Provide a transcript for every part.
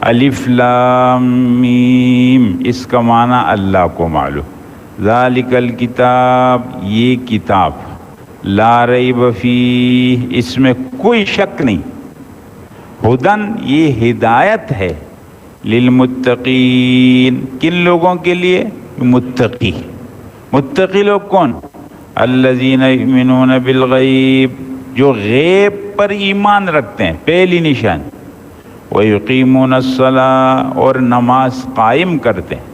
الف لام میم، اس کا معنی اللہ کو معلوم۔ ذالک الکتاب، یہ کتاب، لا ریب فیہ، اس میں کوئی شک نہیں، ہدن، یہ ہدایت ہے، للمتقین، کن لوگوں کے لیے؟ متقی۔ متقی لوگ کون؟ الذین یؤمنون بالغیب، جو غیب پر ایمان رکھتے ہیں، پہلی نشان۔ ویقیمون الصلاۃ، اور نماز قائم کرتے ہیں۔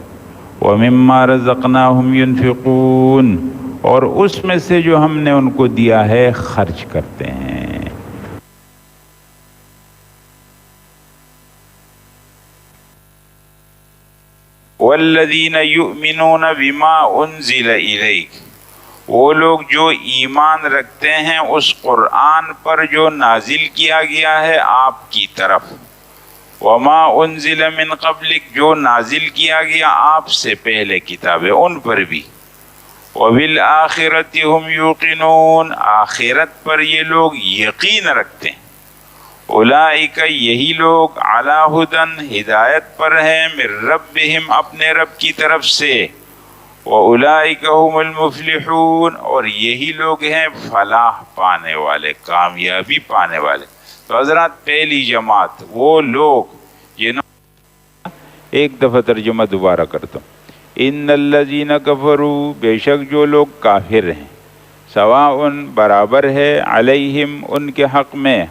ومما رزقناہم ینفقون، اور اس میں سے جو ہم نے ان کو دیا ہے خرچ کرتے ہیں۔ والذین یؤمنون بما انزل الیک، وہ لوگ جو ایمان رکھتے ہیں اس قرآن پر جو نازل کیا گیا ہے آپ کی طرف، وما انزل من قبلک، جو نازل کیا گیا آپ سے پہلے کتابیں ان پر بھی، وبالآخرۃ ہم یوقنون، آخرت پر یہ لوگ یقین رکھتے ہیں۔ اولئک، یہی لوگ، علی ھدی، ہدایت پر ہیں، من ربہم، اپنے رب کی طرف سے، واولئک ھم المفلحون، اور یہی لوگ ہیں فلاح پانے والے، کامیابی پانے والے۔ تو حضرات، پہلی جماعت وہ لوگ جنہوں، ایک دفعہ ترجمہ دوبارہ کرتا ہوں، ان الذین کفروا، بے شک جو لوگ کافر ہیں، سواء، برابر ہے، علیہم، ان کے حق میں،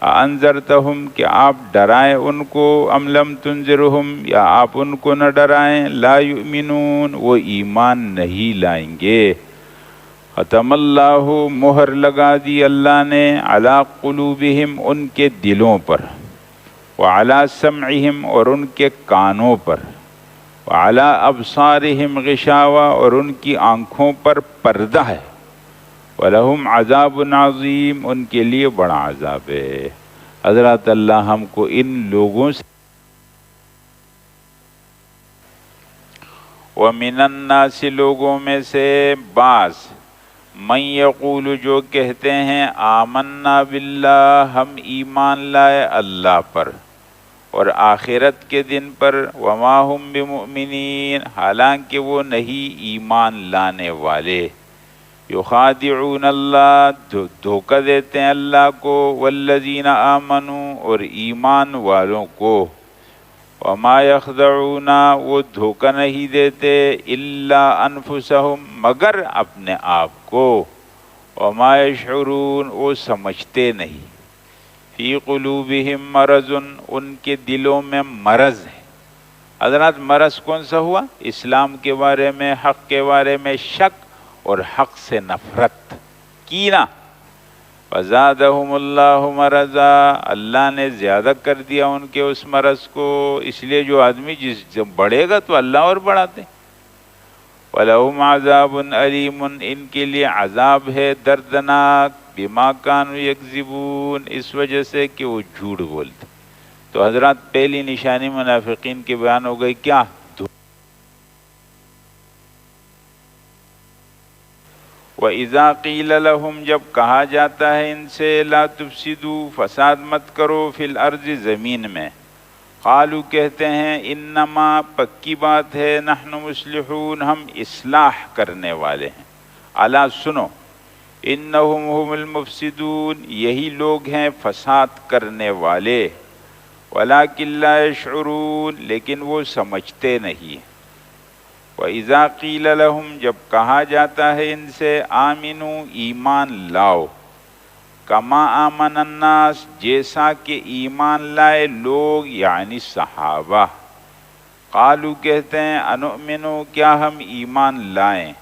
انذرتہم، کہ آپ ڈرائیں ان کو، ام لم تنذرہم، یا آپ ان کو نہ ڈرائیں، لا یؤمنون، وہ ایمان نہیں لائیں گے۔ ختم اللہ، مہر لگا دی اللہ نے، علی قلوبہم، ان کے دلوں پر، وعلی سمعہم، اور ان کے کانوں پر، وعلی ابصارہم غشاوہ، اور ان کی آنکھوں پر پردہ ہے، وَلَهُمْ عَذَابٌ عَظِيمٌ، ان کے لیے بڑا عذاب ہے۔ حضرات، اللہ ہم کو ان لوگوں سے، وَمِنَ النَّاسِ، لوگوں میں سے بعض، مَن یقول، جو کہتے ہیں، آمنا باللہ، ہم ایمان لائے اللہ پر اور آخرت کے دن پر، وما ہم بمؤمنین، حالانکہ وہ نہیں ایمان لانے والے، یخادعون اللہ، دھوکہ دیتے ہیں اللہ کو، والذین آمنوا، اور ایمان والوں کو، وما یخدعون، وہ دھوکہ نہیں دیتے، الا انفسہم، مگر اپنے آپ کو، وما یشعرون، وہ سمجھتے نہیں، فی قلوبہم مرض، ان کے دلوں میں مرض ہے۔ حضرات، مرض کون سا ہوا؟ اسلام کے بارے میں، حق کے بارے میں شک، اور حق سے نفرت، کینہ۔ فزادہم اللہ مرضا، اللہ نے زیادہ کر دیا ان کے اس مرض کو، اس لیے جو آدمی جب بڑھے گا تو اللہ اور بڑھاتے۔ وَلَهُمْ عَذَابٌ عَلِيمٌ، ان کے لیے عذاب ہے دردناک، بما كانوا یکذبون، اس وجہ سے کہ وہ جھوٹ بولتے۔ تو حضرات، پہلی نشانی منافقین کی بیان ہو گئی، کیا؟ وَإِذَا قِيلَ لَهُمْ، جب کہا جاتا ہے ان سے، لا تفسدوا، فساد مت کرو، فی الارض، زمین میں، قالوا، کہتے ہیں، انما، پکی بات ہے، نحن مصلحون، ہم اصلاح کرنے والے ہیں۔ الا، سنو، انہم هم المفسدون، یہی لوگ ہیں فساد کرنے والے، ولکن لا یشعرون، لیکن وہ سمجھتے نہیں۔ وَإِذَا قِيلَ لَهُمْ، جب کہا جاتا ہے ان سے، آمنوا، ایمان لاؤ، کما آمن الناس، جیسا کہ ایمان لائے لوگ، یعنی صحابہ، قالوا، کہتے ہیں، انؤمن، کیا ہم ایمان لائیں،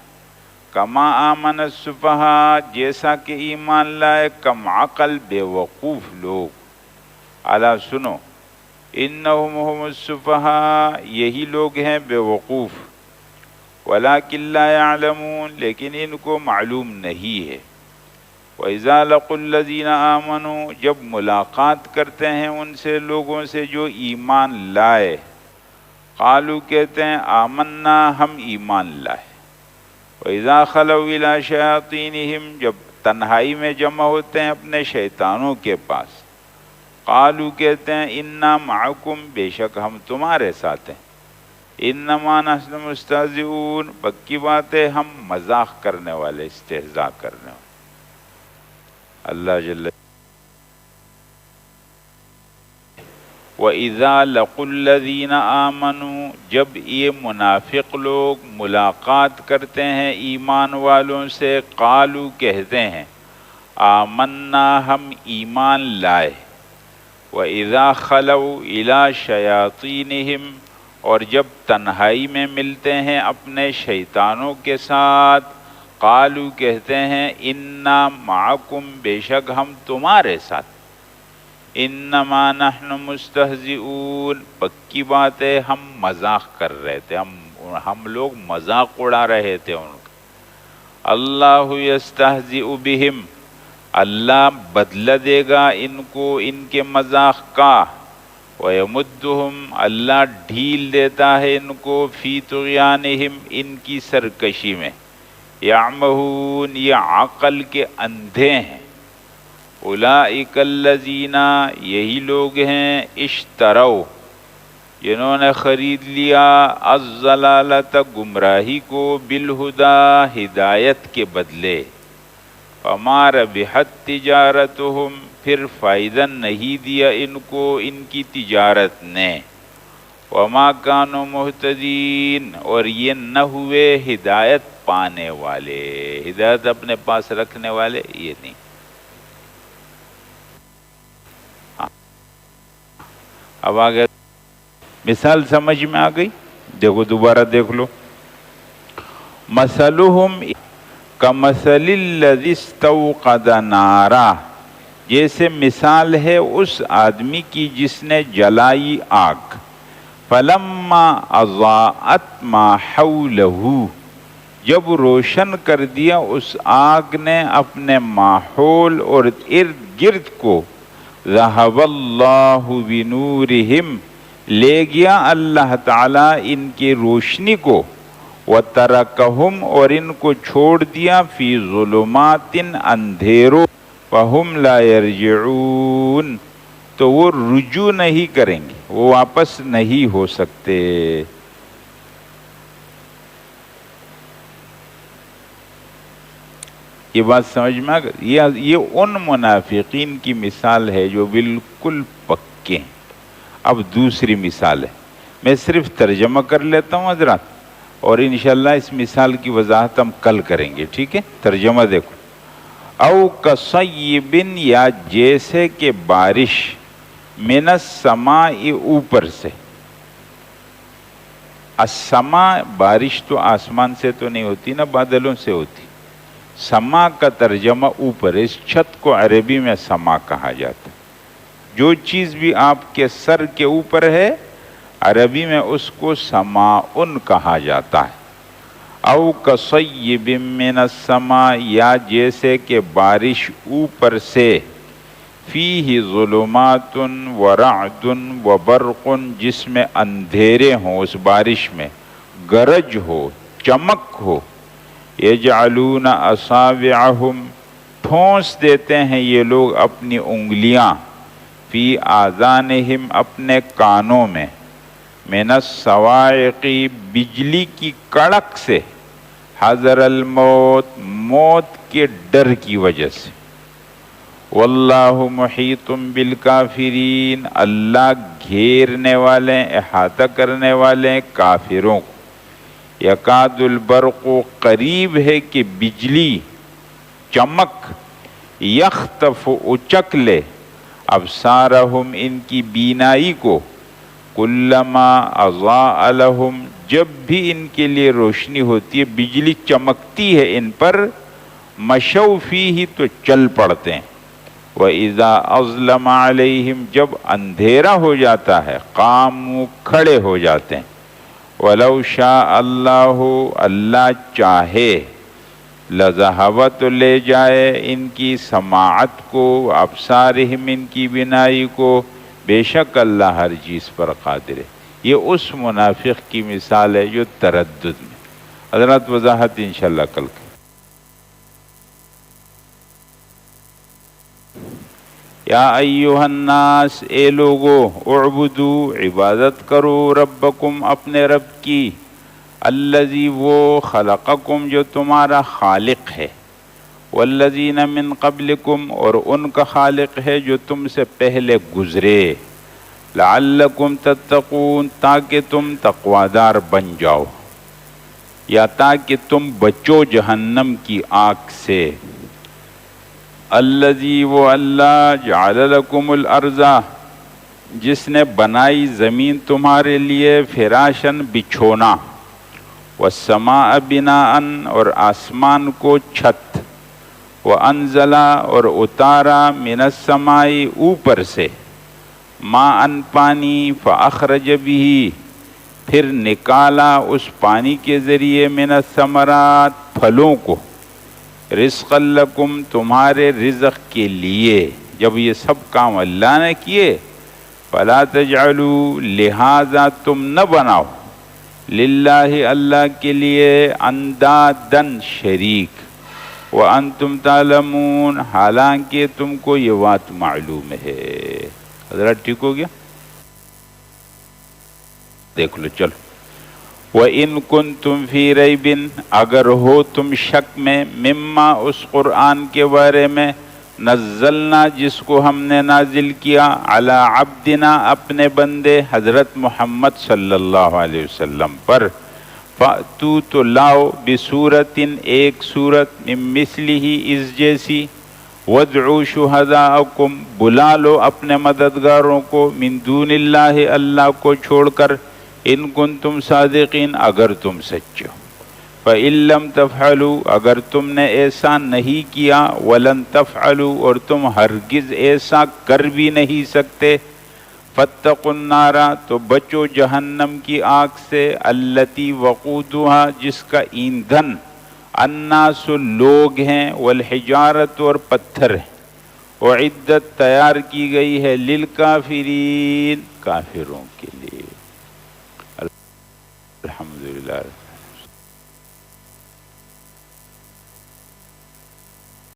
کما آمن السفہاء، جیسا کہ ایمان لائے کم عقل بے وقوف لوگ۔ الا، سنو، انہم هم السفہاء، یہی لوگ ہیں بے وقوف، ولکن لا يعلمون، لیکن ان کو معلوم نہیں ہے۔ وَإِذَا لَقُوا الَّذِينَ آمَنُوا، جب ملاقات کرتے ہیں ان سے لوگوں سے جو ایمان لائے، قالوا، کہتے ہیں، آمنا، ہم ایمان لائے۔ وَإِذَا خَلَوْا إِلَىٰ شَيَاطِينِهِمْ، جب تنہائی میں جمع ہوتے ہیں اپنے شیطانوں کے پاس، قالو کہتے ہیں انا معکم بے شک ہم تمہارے ساتھ ہیں، انما نحن مستہزئون پکی بات ہے ہم مذاق کرنے والے، استہزاء کرنے والے۔ اللہ جل وَإِذَا لَقُوا الَّذِينَ آمَنُوا جب یہ منافق لوگ ملاقات کرتے ہیں ایمان والوں سے، قالو کہتے ہیں آمنا ہم ایمان لائے، وَإِذَا خَلَوْا إِلَى شَيَاطِينِهِمْ اور جب تنہائی میں ملتے ہیں اپنے شیطانوں کے ساتھ، قالو کہتے ہیں انا معکم بے شک ہم تمہارے ساتھ، انما نحن مستہزئون پکی بات ہے ہم مذاق کر رہے تھے، ہم لوگ مذاق اڑا رہے تھے ان کا۔ اللہ یستہزئ بہم اللہ بدلہ دے گا ان کو ان کے مذاق کا، وَيَمُدُّهُمْ اللہ ڈھیل دیتا ہے ان کو فی طغیانہم ان کی سرکشی میں، یعمہون یہ عقل کے اندھے ہیں، اولئک الذین یہی لوگ ہیں اشتروا جنہوں نے خرید لیا الضلالۃ گمراہی کو بالہدی ہدایت کے بدلے، فما ربحت تجارتہم پھر فائدہ نہیں دیا ان کو ان کی تجارت نے، وما کانوا مہتدین اور یہ نہ ہوئے ہدایت پانے والے، ہدایت اپنے پاس رکھنے والے یہ نہیں۔ اب آگے مثال سمجھ میں آ گئی، دیکھو دوبارہ دیکھ لو، مثلہم کمثل الذی استوقد نارا جیسے مثال ہے اس آدمی کی جس نے جلائی آگ، فلما اضاءت ما حولہ جب روشن کر دیا اس آگ نے اپنے ماحول اور ارد گرد کو، ذہب اللہ بنورہم لے گیا اللہ تعالی ان کی روشنی کو، وترکہم اور ان کو چھوڑ دیا فی ظلمات اندھیروں، فہم لا یرجعون تو وہ رجوع نہیں کریں گے، وہ واپس نہیں ہو سکتے۔ یہ بات سمجھ میں آ گئی؟ یہ ان منافقین کی مثال ہے جو بالکل پکے ہیں۔ اب دوسری مثال ہے، میں صرف ترجمہ کر لیتا ہوں حضرات، اور انشاءاللہ اس مثال کی وضاحت ہم کل کریں گے، ٹھیک ہے؟ ترجمہ دیکھو، او کصیب یا جیسے کہ بارش، من السماء اوپر سے، السماء بارش تو آسمان سے تو نہیں ہوتی نا، بادلوں سے ہوتی، سما کا ترجمہ اوپر، اس چھت کو عربی میں سما کہا جاتا ہے، جو چیز بھی آپ کے سر کے اوپر ہے عربی میں اس کو سماء کہا جاتا ہے۔ او کصیب من السماء یا جیسے کہ بارش اوپر سے، فیہ ظلمات ورعد وبرق جس میں اندھیرے ہوں، اس بارش میں گرج ہو، چمک ہو، یجعلون اصابعہم ٹھونس دیتے ہیں یہ لوگ اپنی انگلیاں، فی آذانہم اپنے کانوں میں، من الصواعق بجلی کی کڑک سے، حذر الموت موت کے ڈر کی وجہ سے، واللہ محیط بالکافرین اللہ گھیرنے والے احاطہ کرنے والے کافروں کو، یکاد البرق قریب ہے کہ بجلی چمک، یخطف اچک لے، ابصارہم ان کی بینائی کو، کلما اضاء لہم جب بھی ان کے لیے روشنی ہوتی ہے، بجلی چمکتی ہے ان پر، مشوا فیہ تو چل پڑتے ہیں، وَإِذَا أَظْلَمَ عَلَيْهِمْ جب اندھیرا ہو جاتا ہے، قاموا کھڑے ہو جاتے ہیں، وَلَوْ شَاءَ اللَّهُ اللہ چاہے، لَذَهَبَ تو لے جائے ان کی سماعت کو، ابصارہم ان کی بینائی کو، بے شک اللہ ہر چیز پر قادر ہے۔ یہ اس منافق کی مثال ہے جو تردد میں، حضرات وضاحت انشاءاللہ کل یا ایھا الناس، اے لوگو، اعبدو، عبادت کرو، ربکم، اپنے رب کی، الذی، وہ، خلقکم، جو تمہارا خالق ہے، والذین من قبلکم، اور ان کا خالق ہے جو تم سے پہلے گزرے، لعلکم تتقون، تاکہ تم تقوادار بن جاؤ، یا تاکہ تم بچو جہنم کی آگ سے۔ الذی، وہ اللہ، جعل لکم الارض، جس نے بنائی زمین تمہارے لیے، فراشن، بچھونا، والسماء بناء، اور آسمان کو چھت، وانزل، اور اتارا، من السماء، اوپر سے، ماء، پانی، فاخرج به، پھر نکالا اس پانی کے ذریعے، من الثمرات، پھلوں کو، رزقا لکم، تمہارے رزق کے لیے۔ جب یہ سب کام اللہ نے کیے، فلا تجعلوا، لہذا تم نہ بناؤ، للہ، اللہ کے لیے، اندادن، شریک، وانتم تعلمون، حالانکہ تم کو یہ بات معلوم ہے۔ حضرات ٹھیک ہو گیا؟ دیکھ لو، چلو۔ وَإِن كُنتُمْ فِي رَيْبٍ، اگر ہو تم شک میں، مما، اس قرآن کے بارے میں، نزلنا، جس کو ہم نے نازل کیا، علی عبدنا، اپنے بندے حضرت محمد صلی اللہ علیہ وسلم پر، فَأْتُوا، تو لاؤ، بِسُورَةٍ، ایک سورت، من مثلہ، اس جیسی، وَادْعُوا شُهَدَاءَكُمْ، بلا لو اپنے مددگاروں کو، من دون اللہ، اللہ کو چھوڑ کر، ان کنتم صادقین، اگر تم سچے ہو، فَإِن لَّمْ تَفْعَلُوا، اگر تم نے ایسا نہیں کیا، وَلَن تَفْعَلُوا، اور تم ہرگز ایسا کر بھی نہیں سکتے، فَاتَّقُوا النَّارَ، تو بچو جہنم کی آگ سے، الَّتِي، وَقُودُهَا، جس کا ایندھن، الناس، لوگ ہیں، والحجارت، اور پتھر ہیں، اعدت، تیار کی گئی ہے، للکافرین، کافروں کے لیے۔ الحمدللہ۔